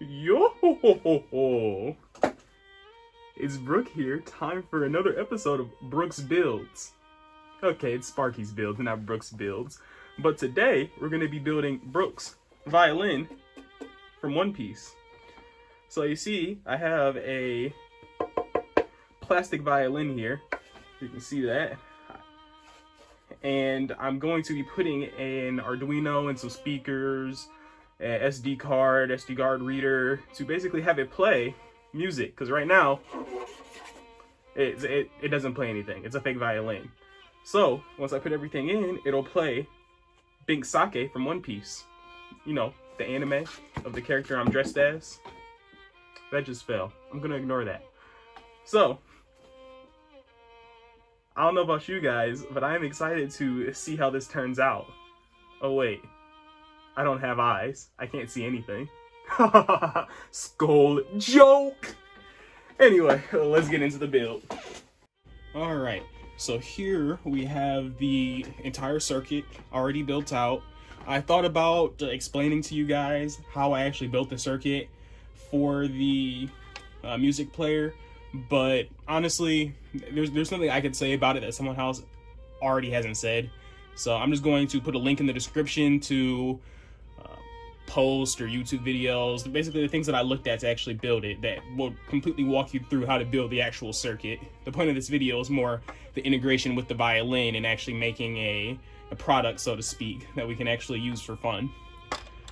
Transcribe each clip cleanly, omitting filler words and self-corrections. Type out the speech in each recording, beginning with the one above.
Yo ho ho ho ho. It's Brook here, time for another episode of Brook's Builds. Okay, it's Sparky's builds, not Brook's builds. But today, we're going to be building Brook's violin from One Piece. So you see, I have a plastic violin here. You can see that. And I'm going to be putting an Arduino and some speakers, an SD card reader, to basically have it play music. Because right now, it doesn't play anything. It's a fake violin. So, once I put everything in, it'll play Pink Sake from One Piece. You know, the anime of the character I'm dressed as. That just fell. I'm gonna ignore that. So, I don't know about you guys, but I am excited to see how this turns out. Oh wait, I don't have eyes. I can't see anything. Skull joke! Anyway, let's get into the build. Alright, so here we have the entire circuit already built out. I thought about explaining to you guys how I actually built the circuit for the music player, but honestly, there's something I could say about it that someone else already hasn't said. So I'm just going to put a link in the description to post or YouTube videos, basically the things that I looked at to actually build it, that will completely walk you through how to build the actual circuit. The point of this video is more the integration with the violin and actually making a product, so to speak, that we can actually use for fun.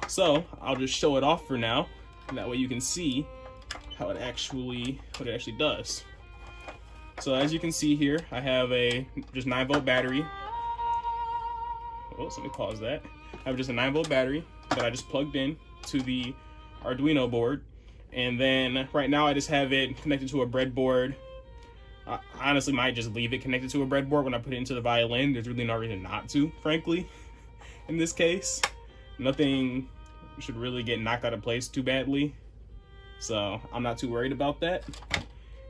So I'll just show it off for now, and that way you can see how what it actually does. So as you can see here, I have a just 9-volt battery. Oh, so let me pause that. I have just a 9-volt battery that I just plugged in to the Arduino board, and then right now I just have it connected to a breadboard. I honestly might just leave it connected to a breadboard when I put it into the violin. There's really no reason not to, frankly, in this case. Nothing should really get knocked out of place too badly, so I'm not too worried about that.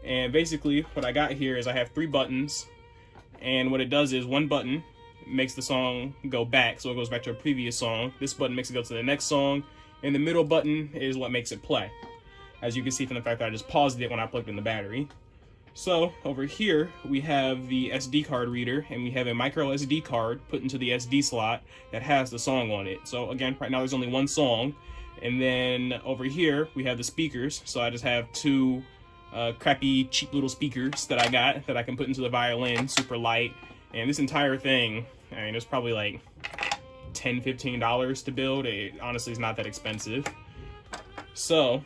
And basically what I got here is I have 3 buttons, and what it does is one button makes the song go back, so it goes back to a previous song. This button makes it go to the next song, and the middle button is what makes it play, as you can see from the fact that I just paused it when I plugged in the battery. So over here we have the SD card reader, and we have a micro SD card put into the SD slot that has the song on it. So again, right now there's only one song. And then over here we have the speakers, so I just have 2 crappy cheap little speakers that I got that I can put into the violin, super light. And this entire thing, I mean, it's probably like $10–15 to build. It honestly is not that expensive. So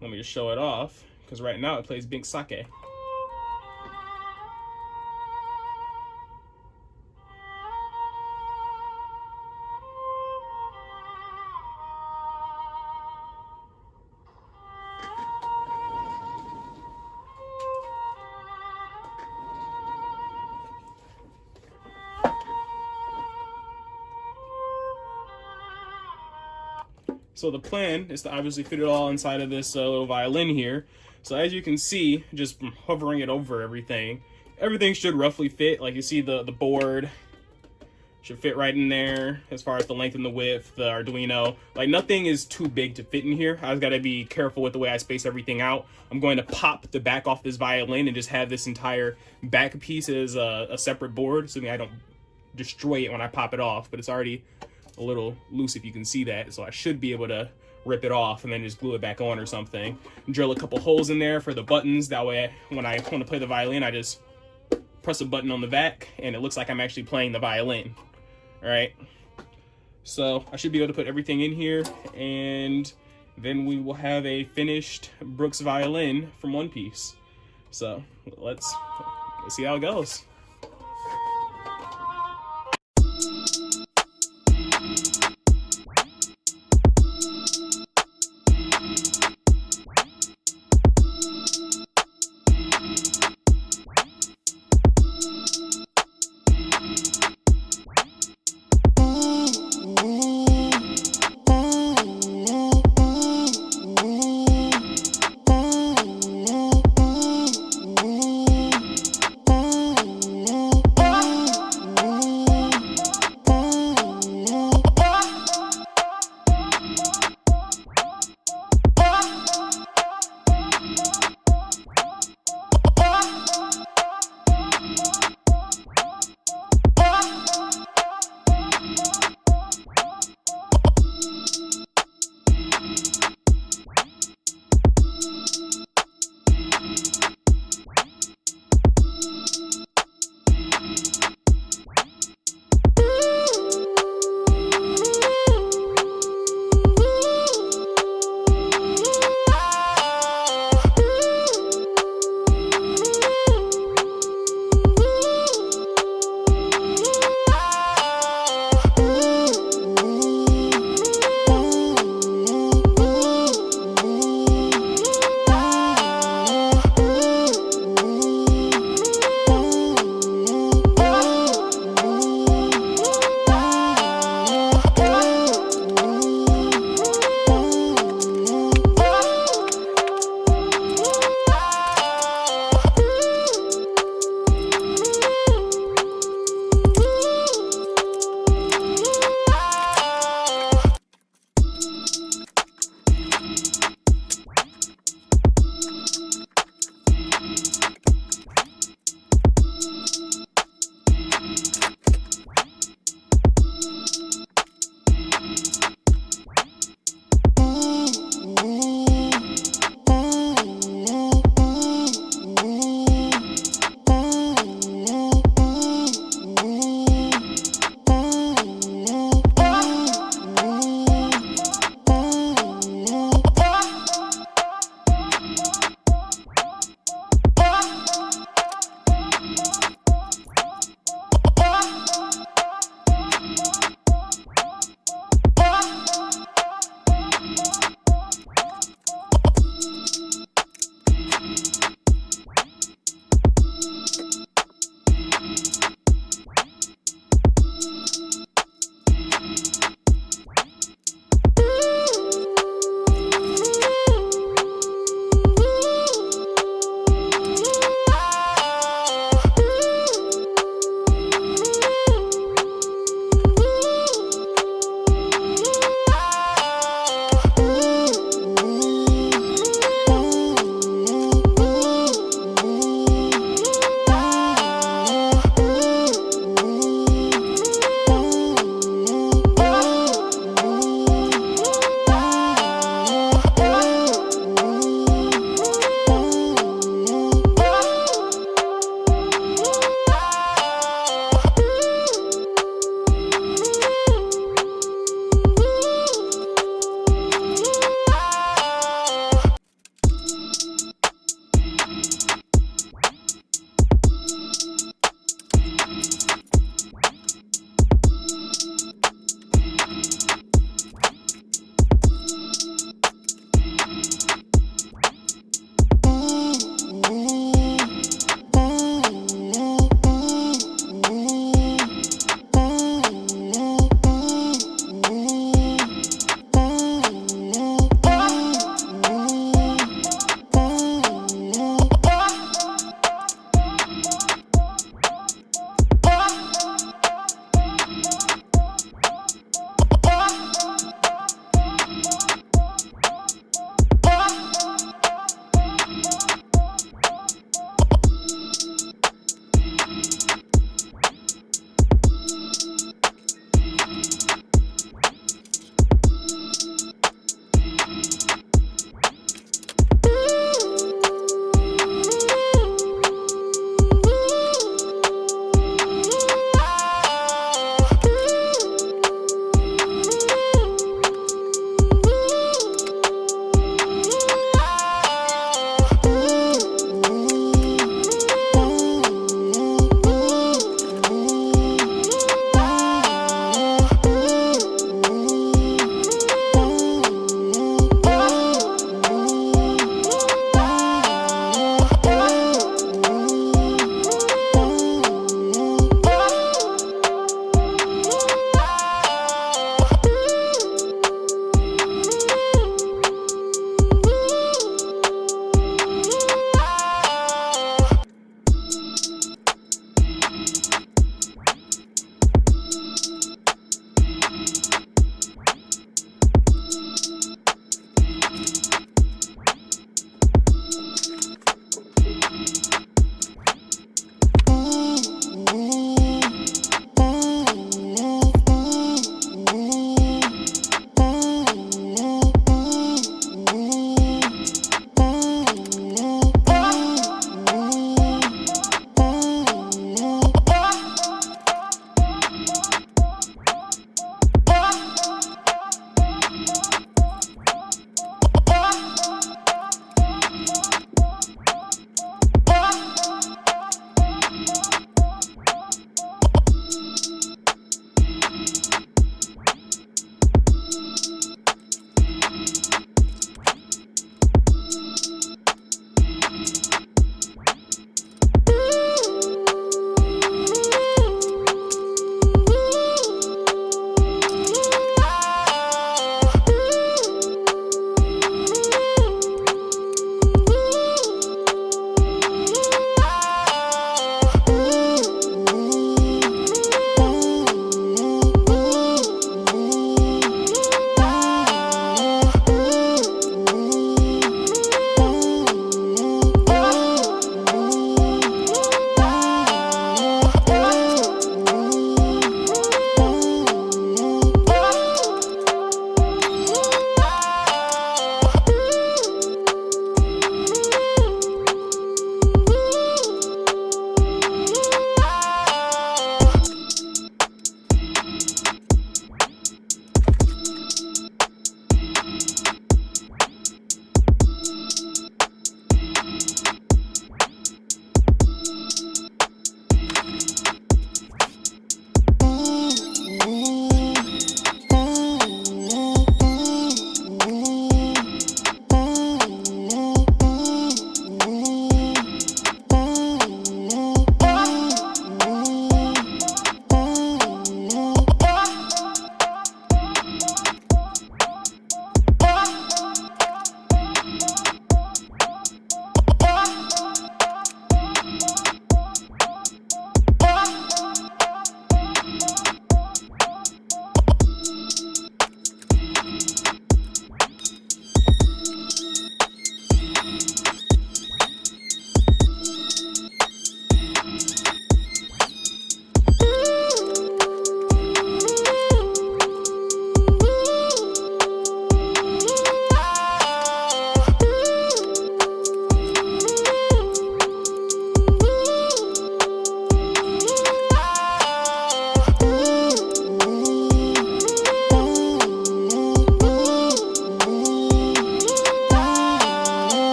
let me just show it off, because right now it plays Pink Sake. So the plan is to obviously fit it all inside of this little violin here. So as you can see, just from hovering it over everything should roughly fit. Like you see the board should fit right in there as far as the length and the width, the Arduino. Like nothing is too big to fit in here. I've got to be careful with the way I space everything out. I'm going to pop the back off this violin and just have this entire back piece as a separate board, assuming I don't destroy it when I pop it off, but it's already a little loose if you can see that, so I should be able to rip it off and then just glue it back on or something. Drill a couple holes in there for the buttons, that way when I want to play the violin I just press a button on the back and it looks like I'm actually playing the violin. Alright, so I should be able to put everything in here, and then we will have a finished Brook's violin from One Piece. So let's see how it goes.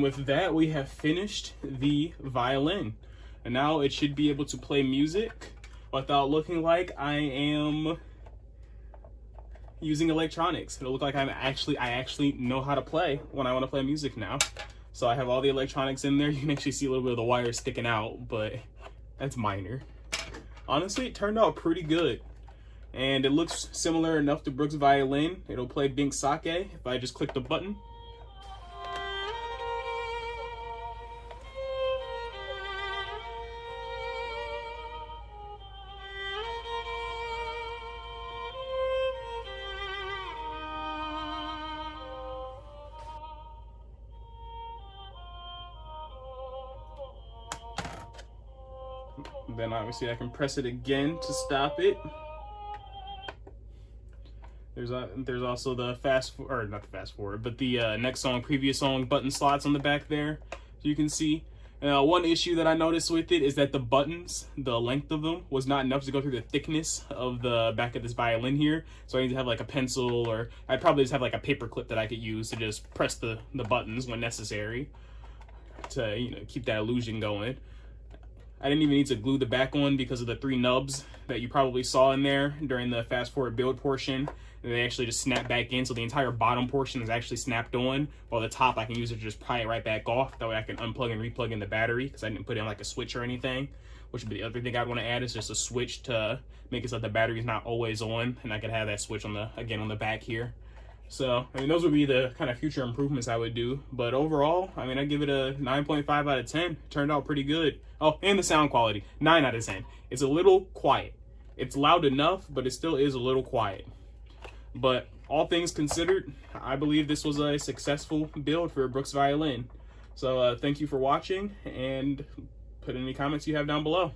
with that, we have finished the violin. And now it should be able to play music without looking like I am using electronics. It'll look like I actually know how to play when I want to play music now. So I have all the electronics in there. You can actually see a little bit of the wire sticking out, but that's minor. Honestly, it turned out pretty good. And it looks similar enough to Brook's violin. It'll play Bink Sake if I just click the button. Then obviously I can press it again to stop it. There's also the not the fast forward, but the next song, previous song button slots on the back there, so you can see. One issue that I noticed with it is that the buttons, the length of them was not enough to go through the thickness of the back of this violin here. So I need to have like a pencil, or I'd probably just have like a paper clip that I could use to just press the buttons when necessary to, you know, keep that illusion going. I didn't even need to glue the back on because of the 3 nubs that you probably saw in there during the fast forward build portion. And they actually just snap back in, so the entire bottom portion is actually snapped on, while the top I can use it to just pry it right back off. That way I can unplug and replug in the battery, because I didn't put in like a switch or anything. Which would be the other thing I'd want to add, is just a switch to make it so the battery is not always on, and I could have that switch on the, again, on the back here. So, I mean, those would be the kind of future improvements I would do. But overall, I mean, I give it a 9.5 out of 10. It turned out pretty good. Oh, and the sound quality, 9 out of 10. It's a little quiet. It's loud enough, but it still is a little quiet. But all things considered, I believe this was a successful build for Brook's violin. So thank you for watching, and put any comments you have down below.